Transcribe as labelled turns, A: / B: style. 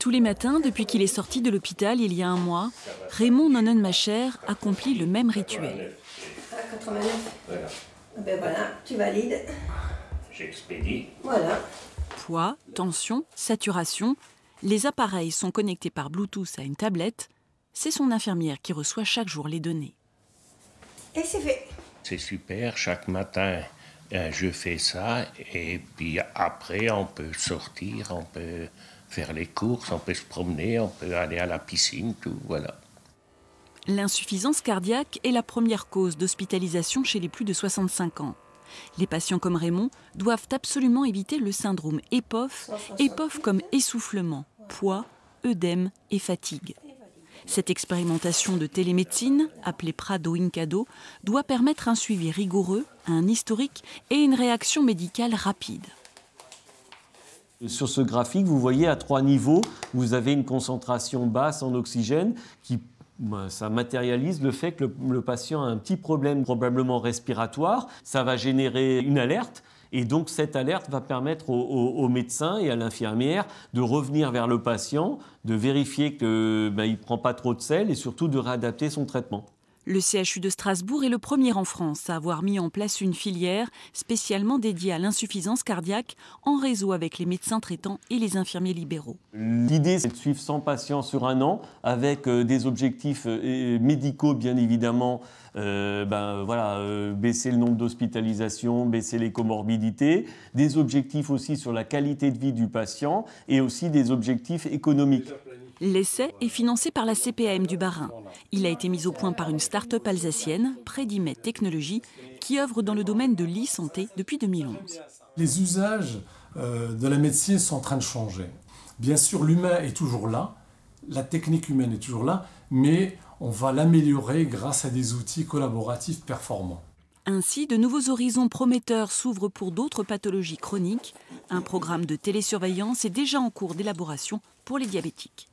A: Tous les matins, depuis qu'il est sorti de l'hôpital il y a un mois, Raymond Nonnenmacher accomplit le même rituel.
B: 89. Voilà. Ben voilà, tu valides.
C: J'expédie.
B: Voilà.
A: Poids, tension, saturation, les appareils sont connectés par Bluetooth à une tablette. C'est son infirmière qui reçoit chaque jour les données.
B: Et c'est fait.
C: C'est super, chaque matin je fais ça et puis après on peut sortir, on peut faire les courses, on peut se promener, on peut aller à la piscine, tout, voilà.
A: L'insuffisance cardiaque est la première cause d'hospitalisation chez les plus de 65 ans. Les patients comme Raymond doivent absolument éviter le syndrome EPOF, EPOF comme essoufflement, poids, œdème et fatigue. Cette expérimentation de télémédecine, appelée Prado-INCADO, doit permettre un suivi rigoureux, un historique et une réaction médicale rapide.
D: Sur ce graphique, vous voyez à 3 niveaux, vous avez une concentration basse en oxygène qui ça matérialise le fait que le patient a un petit problème probablement respiratoire. Ça va générer une alerte. Et donc, cette alerte va permettre au médecin et à l'infirmière de revenir vers le patient, de vérifier qu'il ne prend pas trop de sel et surtout de réadapter son traitement.
A: Le CHU de Strasbourg est le premier en France à avoir mis en place une filière spécialement dédiée à l'insuffisance cardiaque en réseau avec les médecins traitants et les infirmiers libéraux.
D: L'idée, c'est de suivre 100 patients sur un an avec des objectifs médicaux, bien évidemment. Baisser le nombre d'hospitalisations, baisser les comorbidités, des objectifs aussi sur la qualité de vie du patient et aussi des objectifs économiques.
A: L'essai est financé par la CPAM du Bas-Rhin. Il a été mis au point par une start-up alsacienne, Predimed Technologies, qui œuvre dans le domaine de l'e-santé depuis 2011.
E: Les usages de la médecine sont en train de changer. Bien sûr, l'humain est toujours là, la technique humaine est toujours là, mais on va l'améliorer grâce à des outils collaboratifs performants.
A: Ainsi, de nouveaux horizons prometteurs s'ouvrent pour d'autres pathologies chroniques. Un programme de télésurveillance est déjà en cours d'élaboration pour les diabétiques.